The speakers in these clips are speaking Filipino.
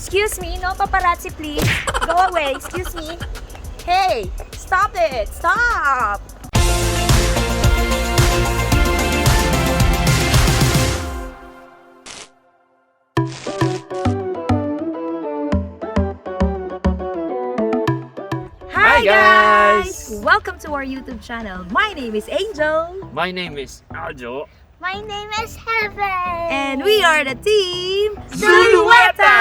Excuse me, no paparazzi please. Go away, excuse me. Hey, stop it, stop! Hi guys! Welcome to our YouTube channel. My name is Angel. My name is Aljca. My name is Heaven. And we are the team Zulueta!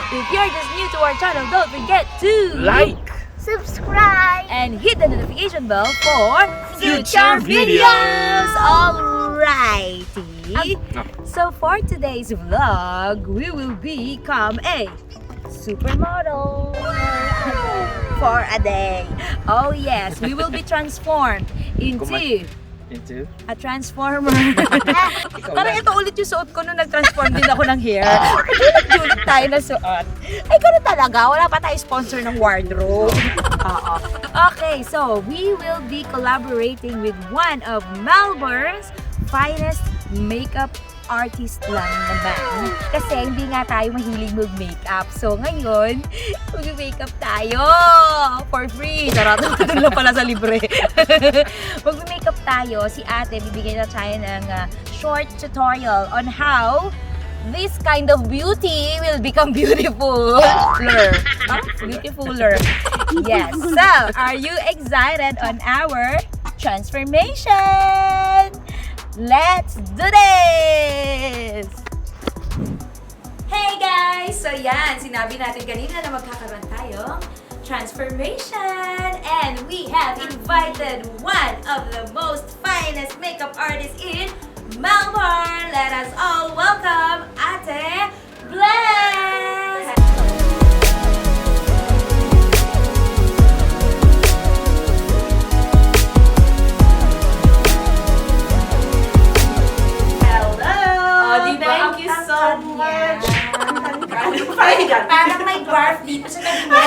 If you're just new to our channel, don't forget to Like, Subscribe. and hit the notification bell for Future videos. Alrighty. No. So for today's vlog, we will become a supermodel for a day. Oh yes, we will be transformed into a transformer. Parang ito ulit yung suot ko nung nag-transform din ako ng hair. Julit tayo na suot. Ay, gano'n talaga. Wala pa tayo sponsor ng wardrobe. Oo. Okay, so we will be collaborating with one of Melbourne's finest makeup artist lang naman. Kasi hindi nga tayo mahilig mag-makeup. So ngayon, mag-makeup tayo for free. Charot, doon lang pala sa libre. Mag-makeup tayo. Si ate, bibigyan na tayo ng short tutorial on how this kind of beauty will become beautiful. Beautifuler. Yes. So, are you excited on our transformation? Let's do this! Hey guys! So yan, sinabi natin kanina na magkakaroon tayong transformation. And we have invited one of the most finest makeup artists in Melbourne. Let us all welcome Ate Blezel! Thank you so much. Parang may barf dito sa kanya.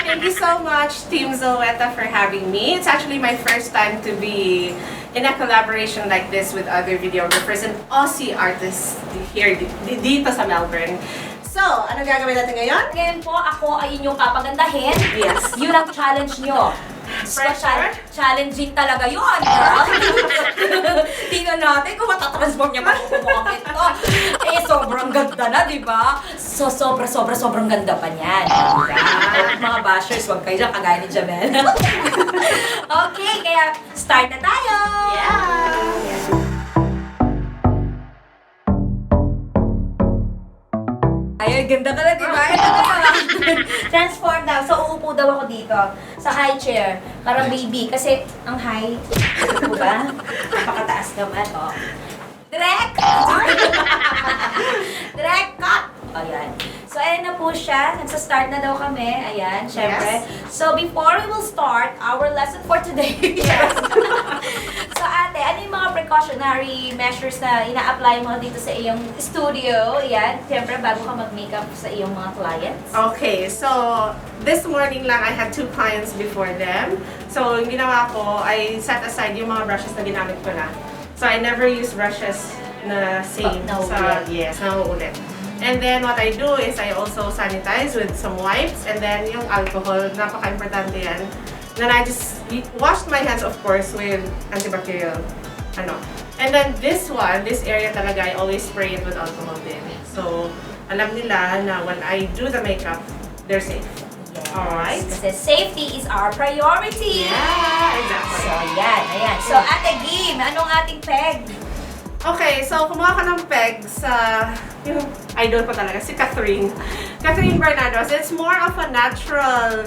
Thank you so much, Team Zulueta, for having me. It's actually my first time to be in a collaboration like this with other videographers and Aussie artists here dito sa Melbourne. So, ano gagawin natin ngayon? Ngayon po, ako ay inyong papagandahin. Yes. Yun ang challenge nyo. Pressure? Challenging talaga yun. Tingnan natin kung matatransform niya pa kung mukhang ito. Eh, sobrang ganda na, di ba? So, sobrang ganda pa niyan. Diba? Mga bashers, huwag kayo dyan, kagaya ni Jamel. Okay, kaya start na tayo! Yeah! Ay, ganda ka na, di ba? Ito na. Transform daw. So, uupo daw ako dito sa high chair. Parang baby. Kasi ang high, ito ba? Napakataas naman, oh. Direct! Direct cut! Ayan. So, ayan na po siya. Nagsa-start na daw kami. Ayan, syempre. Yes. So, before we will start our lesson for today. So, ate, ano yung mga precautionary measures na ina-apply mo dito sa iyong studio? Ayan, syempre, bago ka mag-makeup sa iyong mga clients. Okay, so this morning lang I had 2 clients before them. So yung ginawa ko, I set aside yung mga brushes na ginamit ko na. So I never use brushes na same Na sa ulit. yes, na uulit. And then what I do is I also sanitize with some wipes and then yung alcohol, napaka-importante yan. Then I just washed my hands, of course, with antibacterial. And then this one, this area talaga, I always spray it with alcohol din. So, alam nila na when I do the makeup, they're safe. Yes. Alright? Kasi safety is our priority. Yeah, exactly. So, ayan. So, ate Gim, anong ating peg? Okay, so kumuha ka ng peg sa yung idol ko talaga, si Catherine. Catherine Bernados. It's more of a natural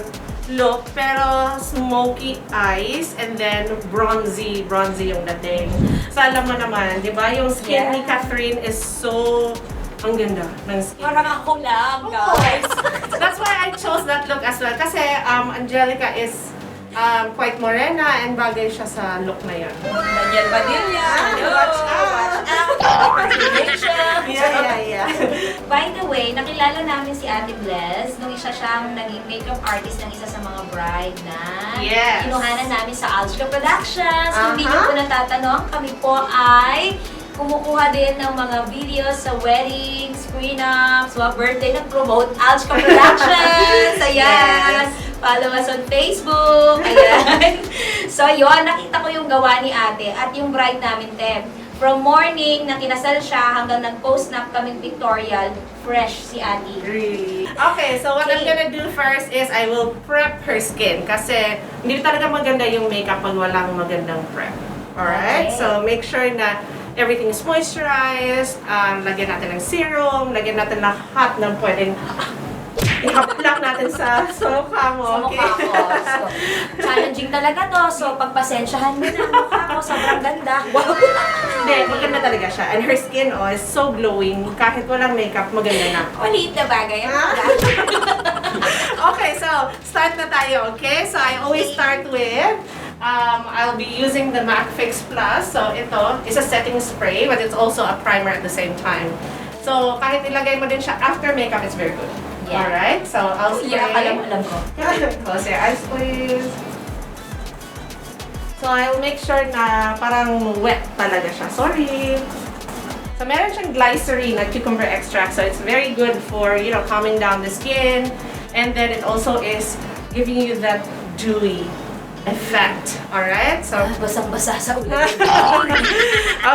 look, pero smoky eyes and then bronzy yung dating. So alam mo naman, di ba, yung skin ni Catherine is so ang ganda ng skin. Parang ako lang, guys. That's why I chose that look as well. Kasi Angelica is quite morena and bagay siya sa look na yun. Daniel Padilla. Watch out! Yeah. By the way, nakilala namin si Ate Bless nung isa siyang naging makeup artist ng isa sa mga bride na Yes. kinuhanan namin sa Aljca Productions. Kung hindi niyo po natatanong, kami po ay kumukuha din ng mga videos sa weddings, prenups, mga birthday, nag-promote Aljca Productions. Ayan. Follow us on Facebook. Ayan. So, yun. Nakita ko yung gawa ni ate at yung bride namin, Tem. From morning na kinasal siya hanggang nag-post na kaming pictorial, fresh si ate. Really? Okay, so what I'm gonna do first is I will prep her skin kasi hindi talaga maganda yung makeup pag walang magandang prep. Alright? Okay. So make sure na everything is moisturized, lagyan natin ng serum, lagyan natin lahat ng pwedeng i-apply natin sa mukha mo. Sa mukha ko. So, challenging talaga to. So, pagpasensyahan mo na mukha ko. Sobrang ganda. Wow! Hindi, maganda talaga siya. And her skin is so glowing. Kahit walang makeup, maganda na. Maliit na bagay. Okay, so start na tayo, okay? So I always start with, I'll be using the MAC Fix Plus. So ito is a setting spray, but it's also a primer at the same time. So kahit ilagay mo din siya after makeup, it's very good. Yeah. Alright, so I'll spray. Yeah, alam ko. Close your eyes, please. So I'll make sure na parang wet talaga siya. Sorry. So meron siyang glycerin na cucumber extract. So it's very good for, you know, calming down the skin. And then it also is giving you that dewy effect. Alright? So Basang-basa sa ulo.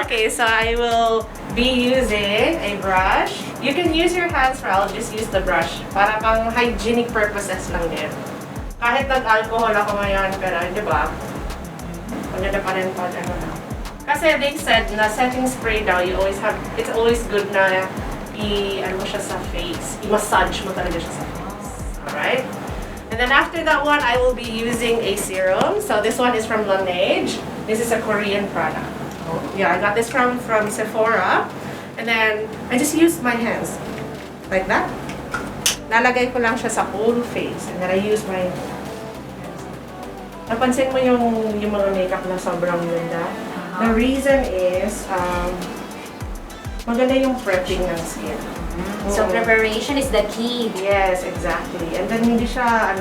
okay, so I will be using a brush. You can use your hands, or I'll just use the brush. Para pang hygienic purposes lang din. Kahit nag-alcohol ako ngayon, pero di ba? Maganda pa rin pag ano na. Kasi they said na setting spray daw, you always have, it's always good na ano mo siya sa face. I-massage mo talaga siya sa face. Alright? And then after that one, I will be using a serum. So this one is from Laneige. This is a Korean product. Yeah, I got this from Sephora. And then I just used my hands. Like that. Nalagay ko lang siya sa whole face. And then I use my hands. Napansin mo yung mga makeup na sobrang ganda? The reason is, maganda yung prepping ng skin. So, preparation is the key. Yes, exactly. And then hindi siya,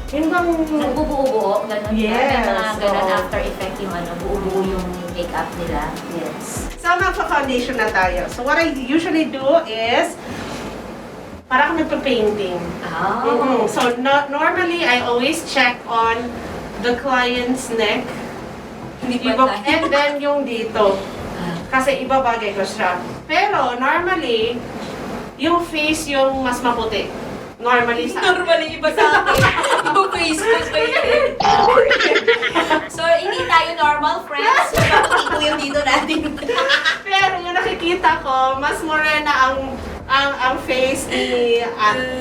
yun bang... Nagbubuo-buo, ganun. Yes, May mga ganun oo. after effect yung buo-buo yung makeup nila. Yes. So, magpa-foundation na tayo. So, what I usually do is, para akong nagpa-painting. Oh. So, normally, I always check on the client's neck. And then yung dito. Kasi ibabagay ko siya. Pero, normally, yung face yung mas maputi. Normally sa Normally, iba sa akin. Yung face ko kayo eh. So, hindi tayo normal friends. Ito yung dito natin. Pero yung nakikita ko, mas morena ang face ni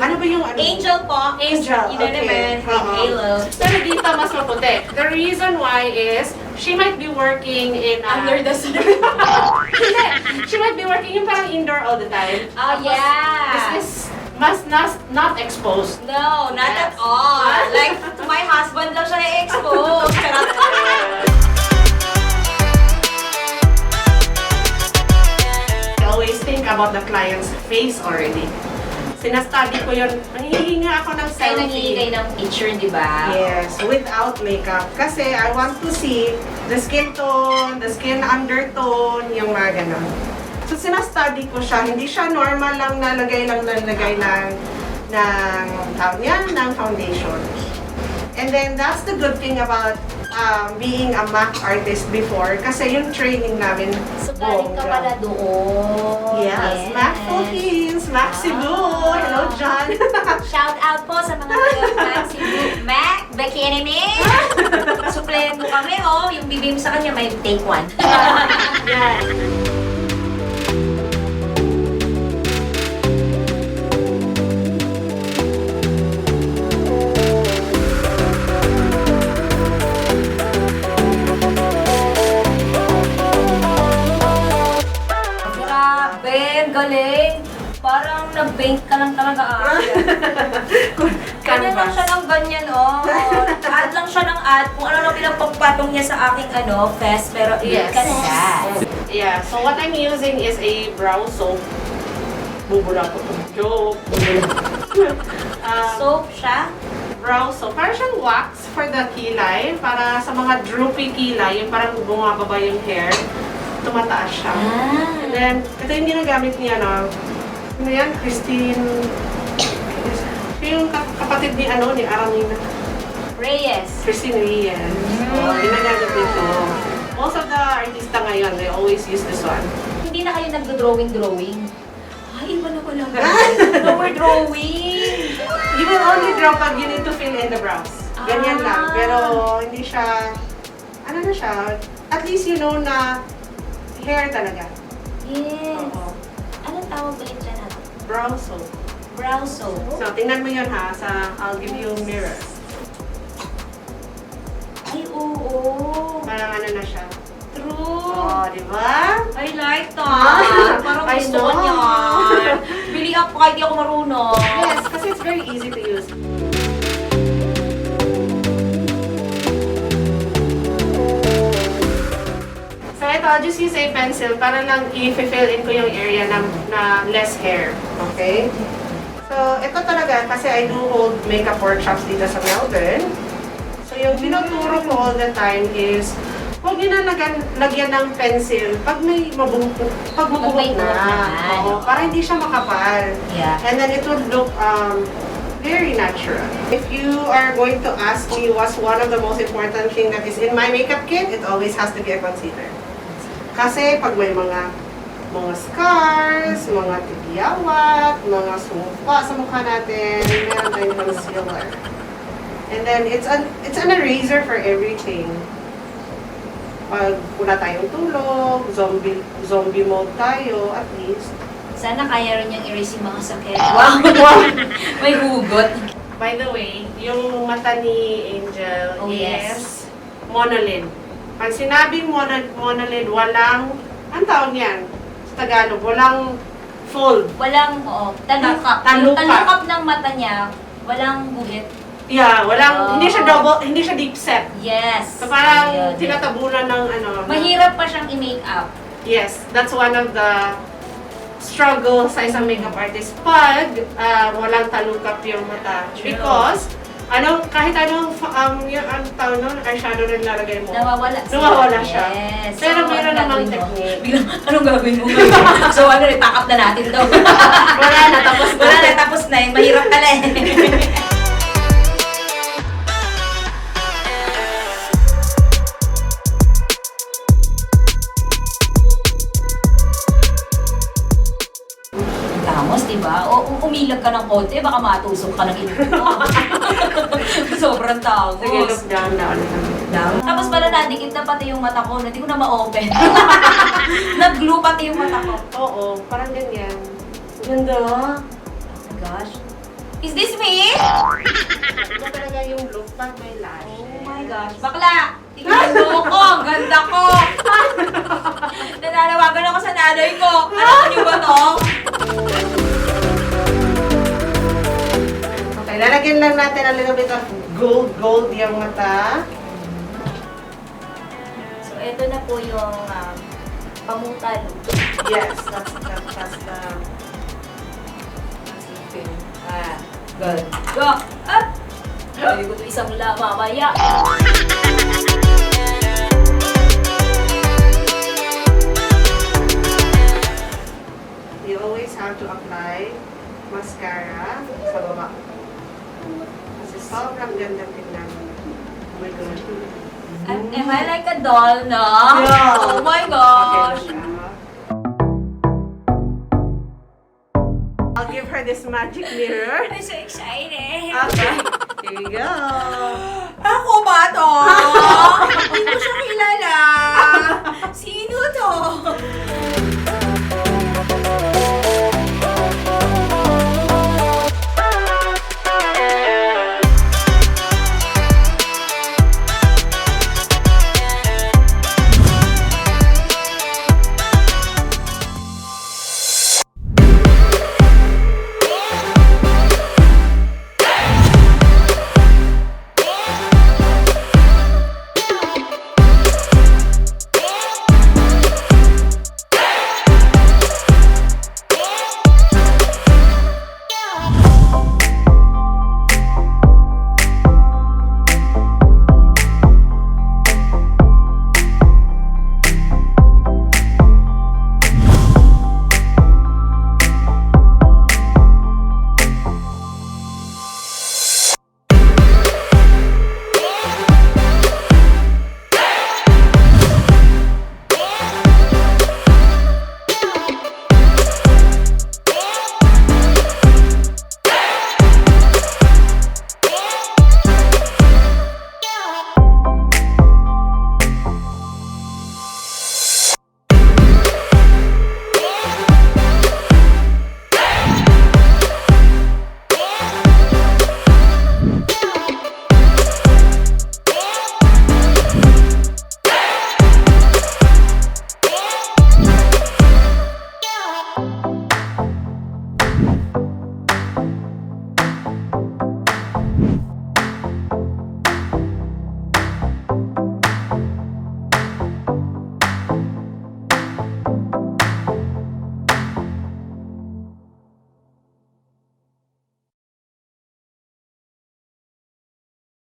ano ba yung Angel po. Angel, Yun na naman. Oo. Halo. Pero dito mas maputi. The reason why is she might be working in Under the sun. Hindi. She might be working yung parang indoor all the time. Oh, yeah. This must not exposed. No, not Yes. at all. Like, to my husband lang siya na-expose. Charot. I always think about the client's face already. Sinastudy ko yun. Nanghihinga ako ng Tayo selfie. naghihigay ng picture, di ba? Yes, without makeup. Kasi I want to see the skin tone, the skin undertone, yung mga ganun. So sinastudy ko siya. Hindi siya normal lang nalagay ng tawag yan, ng foundation. And then that's the good thing about being a MAC artist before. Kasi yung training namin, So, galing ka pala doon. Yes, MAC Philippines, MAC Cebu. Hello, John. Shout out po sa mga Mac Cebu. Mac, bikini me. Supplyan mo kami, oh. Yung bibig mo sa kanya, may take one. Yan. Grabe, galing. Parang nag-paint ka lang talaga. Ganyan lang siya ng ganyan, oh. Add lang siya ng add. Kung ano lang pinagpapatong niya sa aking fest, pero Yes. ka na. Yeah, so what I'm using is a brow soap. Bubula ko to. Joke. Soap siya. Brow soap. Parang siyang wax for the kilay. Para sa mga droopy kilay, yung parang bumababa yung hair. tumataas siya. Ah. And then, ito yung ginagamit niya, no? Ano yan? Christine... Yung kapatid ni Aramina. Reyes. Christine Reyes. Oh, ginagamit nito. Most of the artista ngayon, they always use this one. Hindi na kayo nagdo-drawing. Ay, iba na pala. No more drawing. You will only draw pag you need to fill in the brows. Ganyan lang. Pero hindi siya, ano na siya, at least you know na hair talaga. Yes. Oo. Anong tawag ulit dyan natin? Brow soap. Brow soap. So, tingnan mo yun ha, I'll give you mirror. Ay, oo. Parang ano na siya. True. Oh, di ba? I like that. Parang I gusto ko know. niyan. Bili ako kahit di ako marunong. Yes, kasi it's very easy to use. So ito, I'll just use a pencil para lang i-fill in ko yung area na less hair. Okay? So, ito talaga, kasi I do hold makeup workshops dito sa Melbourne. So, yung tinuturo ko all the time is, huwag nyo na lagyan ng pencil pag may mabuhok na. Oo, para hindi siya makapal. Yeah. And then it would look very natural. If you are going to ask me what's one of the most important thing that is in my makeup kit, it always has to be a concealer. Kasi pag may mga scars, mga tibiyawat, mga sumupa sa mukha natin, meron tayong concealer. And then it's an eraser for everything. Pag wala tayong tulog, zombie mode tayo, at least. Sana kaya rin niyang erase yung mga sakit. Wow! May hugot. By the way, yung mata ni Angel Oh, is yes. monolid. Pag sinabing monolid, walang, ang tawag niyan? Sa Tagalog, walang fold. Walang, talukap. Talukap. Yung talukap ng mata niya, walang guhit. Yeah, walang, Oh. hindi siya deep set. Yes. So parang Ayun. tinatabunan ng Mahirap pa siyang i-make up. Yes, that's one of the struggle sa isang makeup artist pag walang talukap yung mata. True. Because, kahit anong yung tawag nun, eyeshadow na nilalagay mo, Nawawala siya. Yes. Pero So, meron anong namang gagawin mo? technique. Biglang, anong gagawin mo ngayon? So, i-pack up na natin daw. Wala na, tapos na. Wala na, tapos na. Mahirap pala eh. Tamos, diba? O umilag ka ng konti, baka matusok ka ng ilong mo. Sobrang tangos. Sige, look down na ulit. Tapos pala nadikit na pati yung mata ko, hindi ko na ma-open. Nag-glue pati yung mata ko. Oo, parang ganyan. Ganda. Oh my gosh. Is this me? Ito talaga yung look pag may lashes. Oh my gosh. Bakla! Tingnan mo ko! Ang ganda ko! Nananawagan ako sa nanay ko. Alam niyo ba to? Okay, lalagyan lang natin a little bit of gold yung mata. So, ito na po yung pamutal. Yes, that's the thing. Good. Go! Up! Pwede ko ito isang mamaya. You always have to apply mascara sa baba. Kasi sobrang ganda tingnan. Oh my God. Am I like a doll, no? Yeah. Oh my Okay gosh! na siya. I'll give her this magic mirror. I'm so excited! Okay. Here you go. Ako ba to? Hindi ko siya kilala. Sino to?